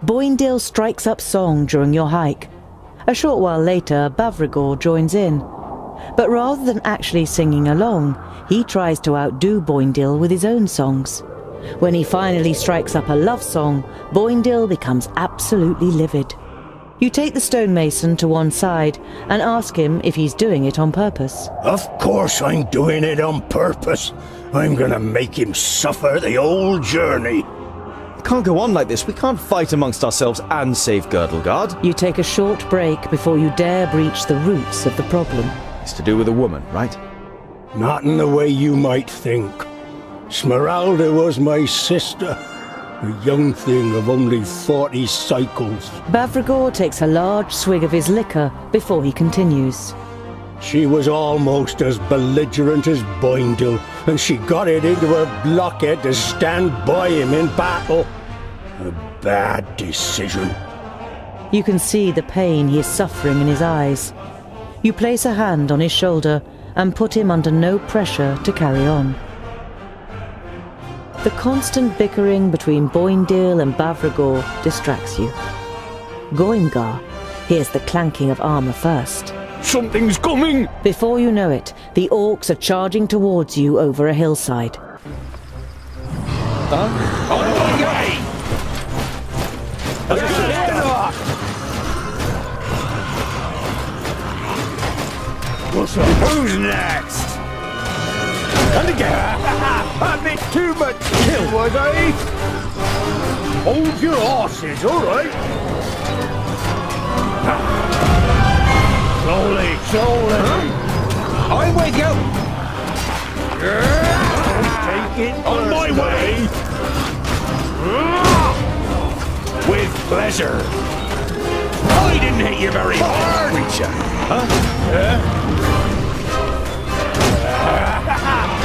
Bögnilim strikes up song during your hike. A short while later, Bavrigor joins in. But rather than actually singing along, he tries to outdo Bögnilim with his own songs. When he finally strikes up a love song, Bögnilim becomes absolutely livid. You take the stonemason to one side and ask him if he's doing it on purpose. Of course I'm doing it on purpose. I'm gonna make him suffer the whole journey. It can't go on like this. We can't fight amongst ourselves and save Girdlegard. You take a short break before you dare breach the roots of the problem. It's to do with a woman, right? Not in the way you might think. Smeralda was my sister. A young thing of only 40 cycles. Bavrigor takes a large swig of his liquor before he continues. She was almost as belligerent as Bögnilim, and she got it into her blockhead to stand by him in battle. A bad decision. You can see the pain he is suffering in his eyes. You place a hand on his shoulder and put him under no pressure to carry on. The constant bickering between Bögnilim and Bavrigor distracts you. Goimgar hears the clanking of armor first. Something's coming! Before you know it, the orcs are charging towards you over a hillside. On my way! What's up? Who's next? And again! A bit too much kill, was I? Hold your horses, alright? Slowly, slowly. I'm with you. Take it on my way. With pleasure. I didn't hit you very hard. Creature. Huh?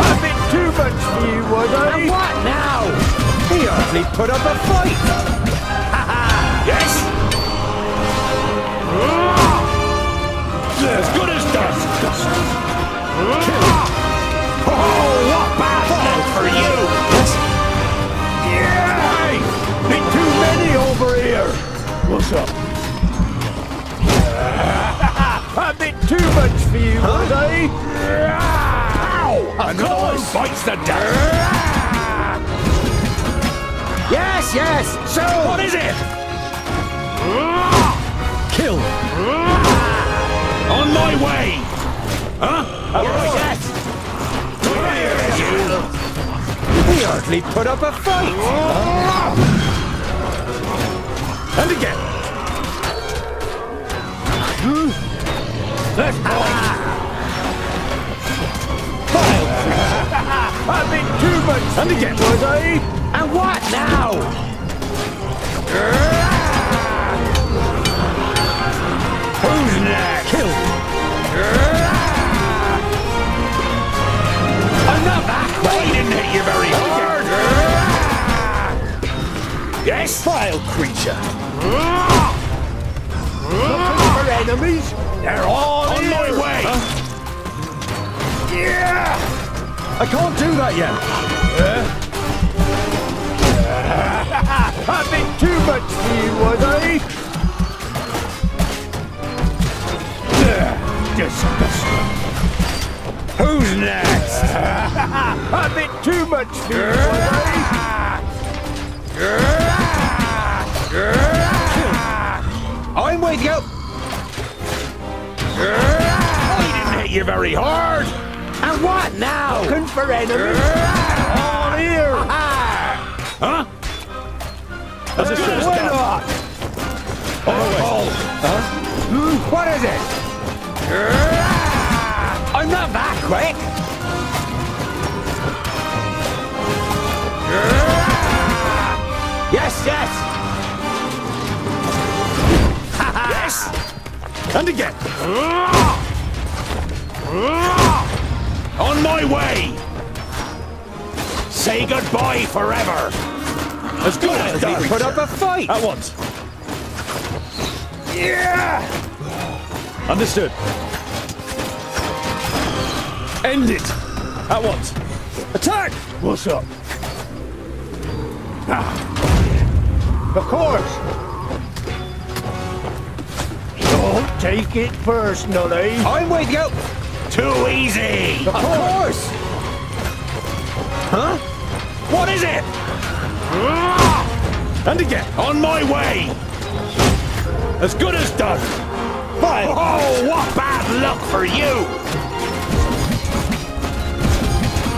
A bit too much for you, was I? And what now? He hardly put up a fight. Yes. As good as dust. Oh, what bad luck for you! Yeah! Hey, bit too many over here. What's up? A bit too much for you, was I? Ow! Another one bites the dust. Yes, yes. So what is it? Kill. On my way! Huh? Yes! He hardly put up a fight! And again! Let's go! A bit too much! And again, was I? And what now? Who's next? Kill! I'm not that way! Didn't hit you very hard! Yes? Vile creature! Looking for enemies? They're all on my way! Yeah! I can't do that yet! A bit too much for you, was I? Disgusting. Who's next? A bit too much for you, was I? I'm with you! I didn't hit you very hard! And what now? Looking for enemies? All here! Huh? That's a good Why not? What is it? I'm not that quick! Yes, yes! Yes! And again! On my way! Say goodbye forever! As good as done. put up a fight! At once! Yeah! Understood. End it! At once! Attack! What's up? Of course! Don't take it personally. I'm with you! Too easy! Of course! Huh? What is it? And again. On my way! As good as done. Fine! Oh, what bad luck for you!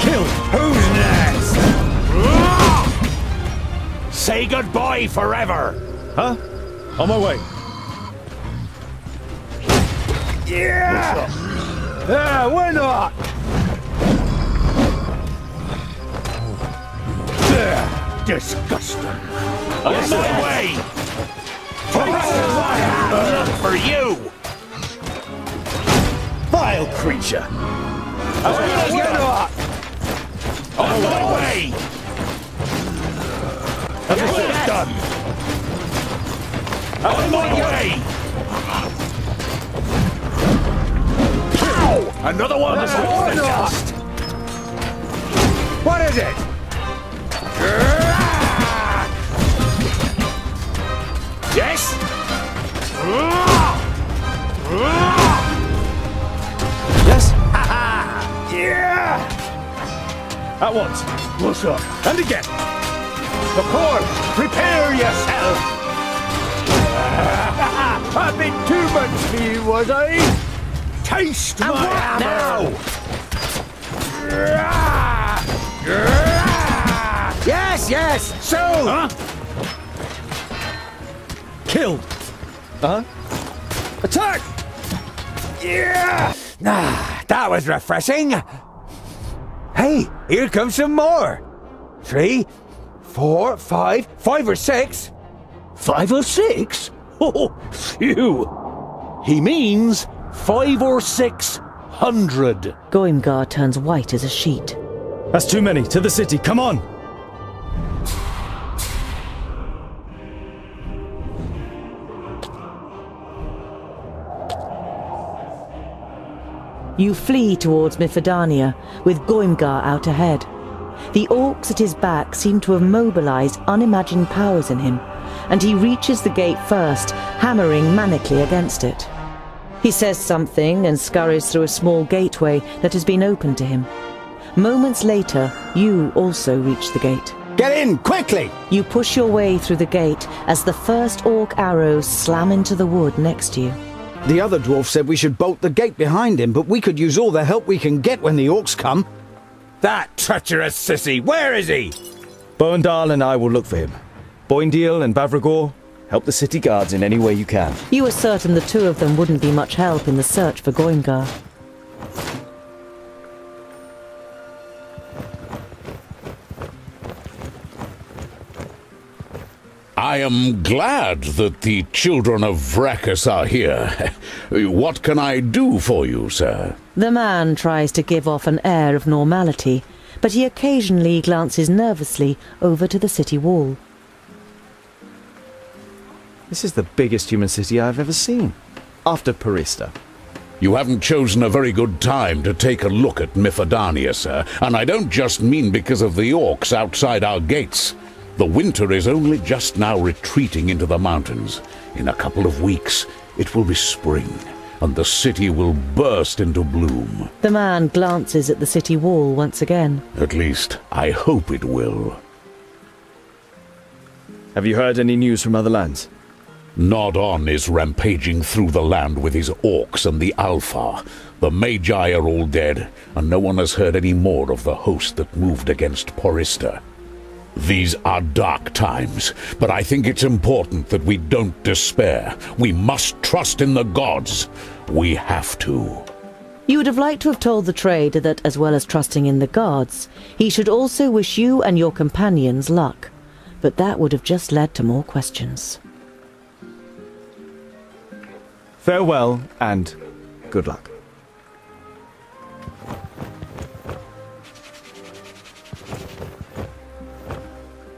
Kill. Who's next? Say goodbye forever! Huh? On my way. Yeah! Yeah, why not? There. Disgusting. On my way! What bad luck for you! Vile creature! Why not? On my way! As good as done. On my way! Ow! Another one that Why bites the not? dust! What is it? Yes? Yes? Yeah! At once. What's up? And again! Of course! Prepare yourself! A bit too much for you, was I? Taste my hammer! Yes, yes! So! Huh? Killed! Attack! Yeah! Ah, that was refreshing! Hey, here comes some more! 3, 4, 5, 5 or 6? 5 or 6? Oh, phew! He means 5 or 600. Goimgar turns white as a sheet. That's too many. To the city. Come on! You flee towards Mifidania, with Goimgar out ahead. The orcs at his back seem to have mobilized unimagined powers in him, and he reaches the gate first, hammering manically against it. He says something and scurries through a small gateway that has been opened to him. Moments later, you also reach the gate. Get in, quickly! You push your way through the gate as the first orc arrows slam into the wood next to you. The other dwarf said we should bolt the gate behind him, but we could use all the help we can get when the orcs come. That treacherous sissy, where is he? Boendal and I will look for him. Boindil and Bavragor, help the city guards in any way you can. You were certain the two of them wouldn't be much help in the search for Goimgar. I am glad that the children of Vrachus are here. What can I do for you, sir? The man tries to give off an air of normality, but he occasionally glances nervously over to the city wall. This is the biggest human city I've ever seen. After Porista. You haven't chosen a very good time to take a look at Mifidania, sir, and I don't just mean because of the orcs outside our gates. The winter is only just now retreating into the mountains. In a couple of weeks, it will be spring, and the city will burst into bloom. The man glances at the city wall once again. At least, I hope it will. Have you heard any news from other lands? Nodon is rampaging through the land with his orcs and the Alpha. The Magi are all dead, and no one has heard any more of the host that moved against Porista. These are dark times, but I think it's important that we don't despair. We must trust in the gods. We have to. You would have liked to have told the trader that, as well as trusting in the gods, he should also wish you and your companions luck. But that would have just led to more questions. Farewell, and good luck.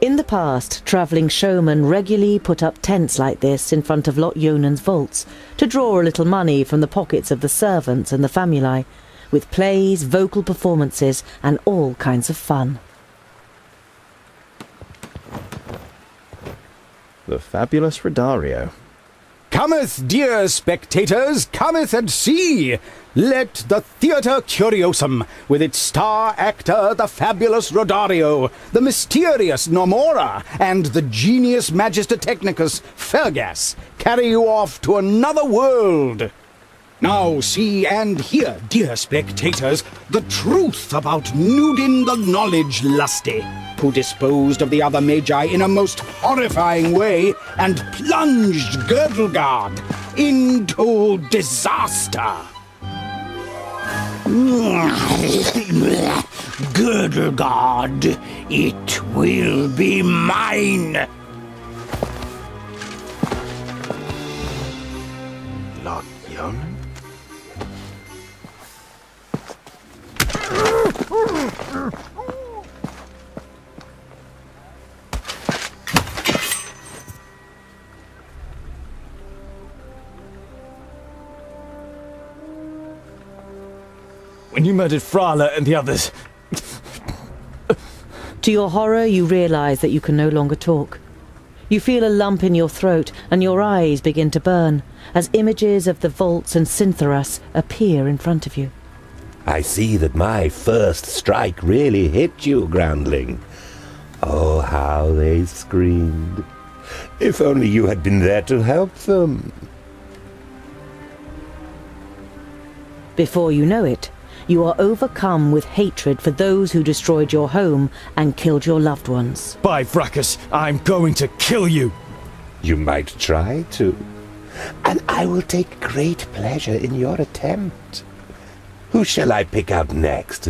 In the past, travelling showmen regularly put up tents like this in front of Lot Yonan's vaults to draw a little money from the pockets of the servants and the famuli, with plays, vocal performances, and all kinds of fun. The fabulous Rodario. Cometh, dear spectators, cometh and see! Let the Theatre Curiosum, with its star actor, the fabulous Rodario, the mysterious Nomora, and the genius Magister Technicus, Fergus, carry you off to another world. Now see and hear, dear spectators, the truth about Nudin the Knowledge Lusty, who disposed of the other Magi in a most horrifying way and plunged Girdlegard into disaster. Girdlegard, it will be mine. Lord Yeoman? When you murdered Frala and the others... To your horror, you realize that you can no longer talk. You feel a lump in your throat, and your eyes begin to burn, as images of the vaults and Cintharas appear in front of you. I see that my first strike really hit you, groundling. Oh, how they screamed. If only you had been there to help them. Before you know it, you are overcome with hatred for those who destroyed your home and killed your loved ones. By Vracus, I'm going to kill you! You might try to, and I will take great pleasure in your attempt. Who shall I pick out next,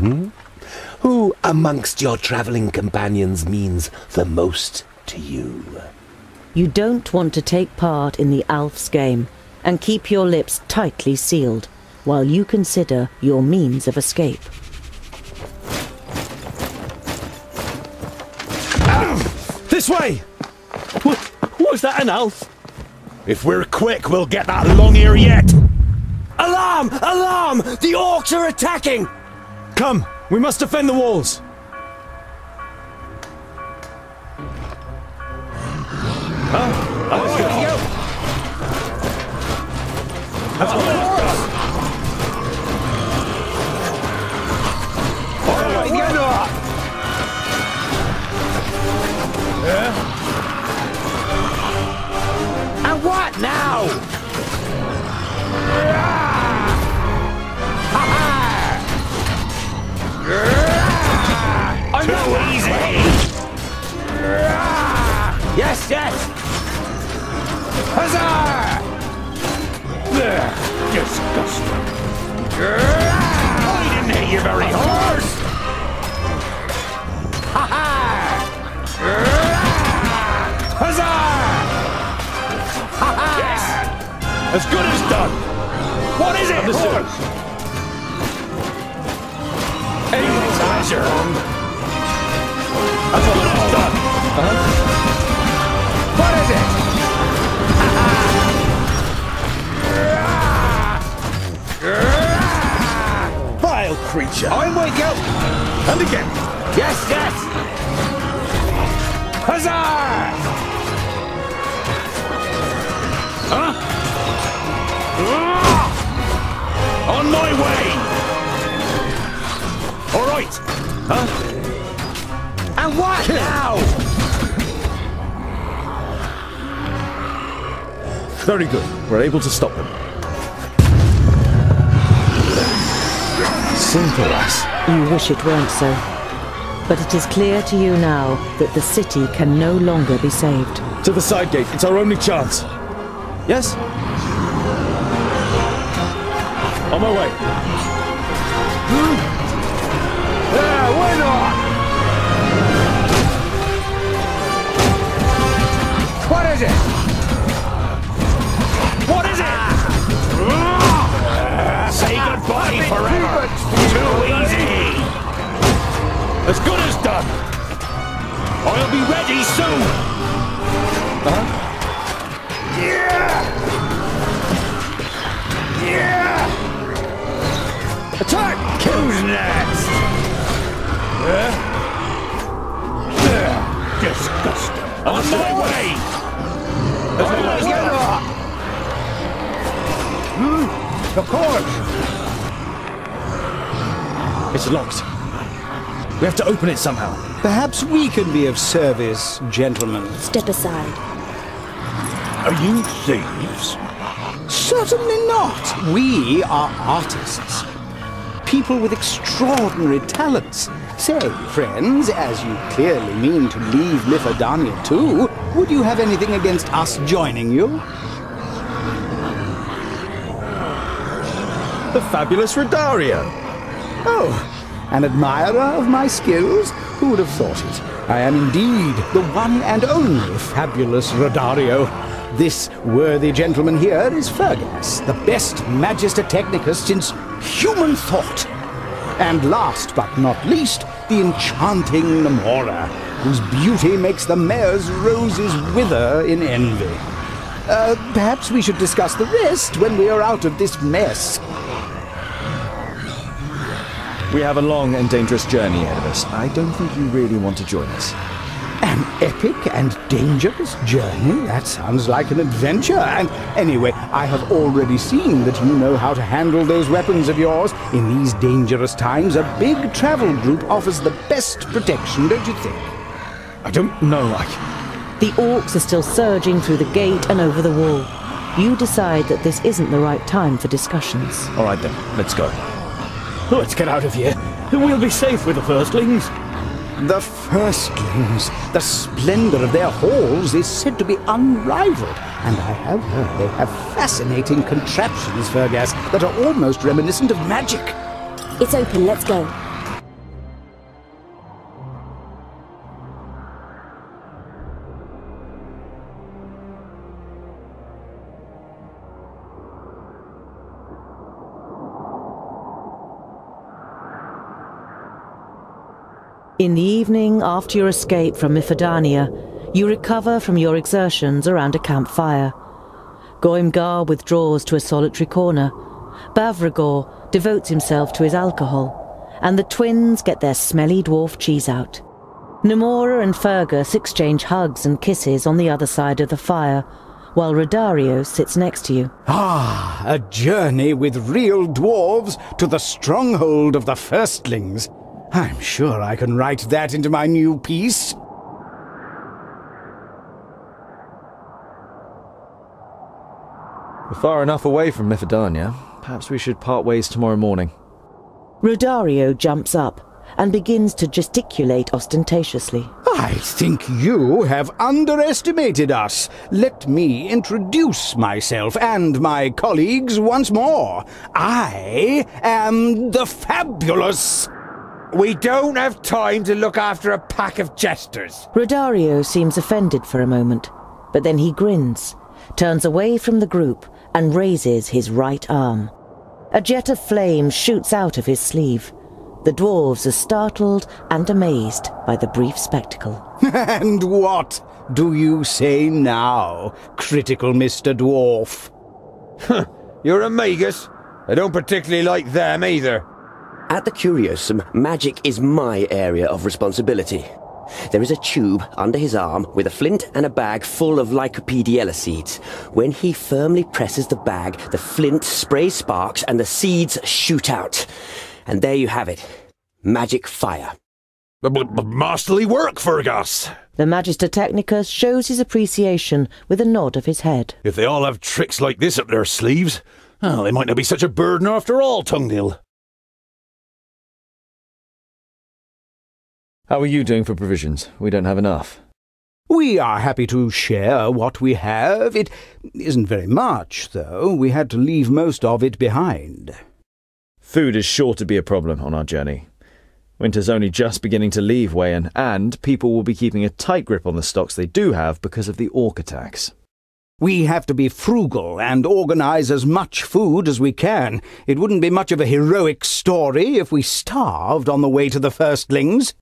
Who amongst your traveling companions means the most to you? You don't want to take part in the älfs game, and keep your lips tightly sealed, while you consider your means of escape. This way! Was that an elf? If we're quick, we'll get that long ear yet. Alarm! Alarm! The orcs are attacking! Come, we must defend the walls! And what now? Too easy! Yes, yes! Huzzah! Disgusting. I didn't hit you very hard. Huzzah! Yes! As good as done. What is it? Understood. Anything's measure. As good as done. What is it? Vile creature! I'm with you! And again! Yes, yes! Huzzah! On my way! All right! And what now? Very good. We're able to stop them. Cintharas. You wish it weren't so. But it is clear to you now that the city can no longer be saved. To the side gate. It's our only chance. Yes? On my way. Yeah, why not? What is it? What is it? Say goodbye forever. Too easy. As good as done. I'll be ready soon. Yeah! Yeah! Attack! Who's next? Disgusting. On my way. Get up! It's locked. We have to open it somehow. Perhaps we can be of service, gentlemen. Step aside. Are you thieves? Certainly not. We are artists. People with extraordinary talents. Say, friends, as you clearly mean to leave Mifadania too, would you have anything against us joining you? The fabulous Rodario. Oh, an admirer of my skills? Who would have thought it? I am indeed the one and only fabulous Rodario. This worthy gentleman here is Fergus, the best Magister Technicus since human thought. And last but not least, the enchanting Namora, whose beauty makes the mayor's roses wither in envy. Perhaps we should discuss the rest when we are out of this mess. We have a long and dangerous journey ahead of us. I don't think you really want to join us. An epic and dangerous journey? That sounds like an adventure. And anyway, I have already seen that you know how to handle those weapons of yours. In these dangerous times, a big travel group offers the best protection, don't you think? I don't know, The orcs are still surging through the gate and over the wall. You decide that this isn't the right time for discussions. All right then, let's go. Let's get out of here. We'll be safe with the firstlings. The firstlings. The splendor of their halls is said to be unrivaled. And I have heard they have fascinating contraptions, Fergus, that are almost reminiscent of magic. It's open, let's go. In the evening, after your escape from Mifadania, you recover from your exertions around a campfire. Goimgar withdraws to a solitary corner. Bavragor devotes himself to his alcohol, and the twins get their smelly dwarf cheese out. Namora and Fergus exchange hugs and kisses on the other side of the fire, while Rodario sits next to you. Ah, a journey with real dwarves to the stronghold of the firstlings. I'm sure I can write that into my new piece. We're far enough away from Mifadania. Perhaps we should part ways tomorrow morning. Rodario jumps up and begins to gesticulate ostentatiously. I think you have underestimated us. Let me introduce myself and my colleagues once more. I am the fabulous... We don't have time to look after a pack of jesters. Rodario seems offended for a moment, but then he grins, turns away from the group and raises his right arm. A jet of flame shoots out of his sleeve. The dwarves are startled and amazed by the brief spectacle. And what do you say now, critical Mr. Dwarf? You're a magus. I don't particularly like them either. At the Curiosum, magic is my area of responsibility. There is a tube under his arm with a flint and a bag full of lycopediella seeds. When he firmly presses the bag, the flint sprays sparks and the seeds shoot out. And there you have it. Magic fire. Masterly work, Fergus. The Magister Technicus shows his appreciation with a nod of his head. If they all have tricks like this up their sleeves, well, they might not be such a burden after all, Tungdil. How are you doing for provisions? We don't have enough. We are happy to share what we have. It isn't very much, though. We had to leave most of it behind. Food is sure to be a problem on our journey. Winter's only just beginning to leave Wayan, and people will be keeping a tight grip on the stocks they do have because of the orc attacks. We have to be frugal and organize as much food as we can. It wouldn't be much of a heroic story if we starved on the way to the firstlings.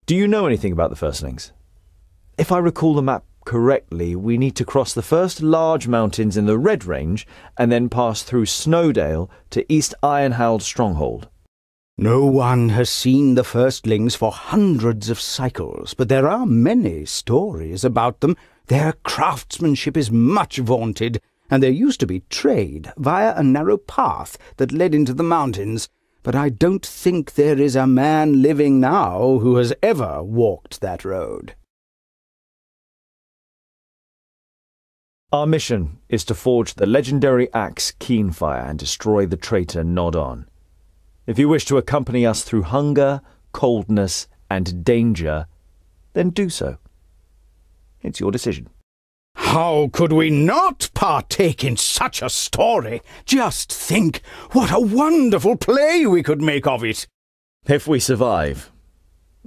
Do you know anything about the firstlings? If I recall the map correctly, we need to cross the first large mountains in the Red Range and then pass through Snowdale to East Ironhald Stronghold. No one has seen the firstlings for hundreds of cycles, but there are many stories about them. Their craftsmanship is much vaunted, and there used to be trade via a narrow path that led into the mountains, but I don't think there is a man living now who has ever walked that road. Our mission is to forge the legendary axe Keenfire and destroy the traitor Nodon. If you wish to accompany us through hunger, coldness, and danger, then do so. It's your decision. How could we not partake in such a story? Just think what a wonderful play we could make of it. If we survive.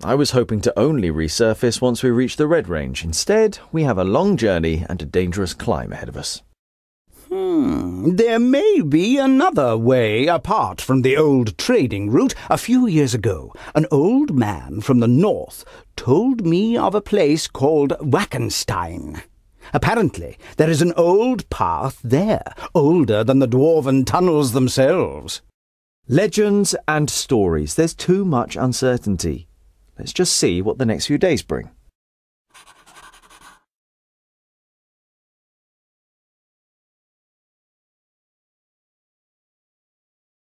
I was hoping to only resurface once we reach the Red Range. Instead, we have a long journey and a dangerous climb ahead of us. There may be another way apart from the old trading route. A few years ago, an old man from the north told me of a place called Wackenstein. Apparently, there is an old path there, older than the dwarven tunnels themselves. Legends and stories. There's too much uncertainty. Let's just see what the next few days bring.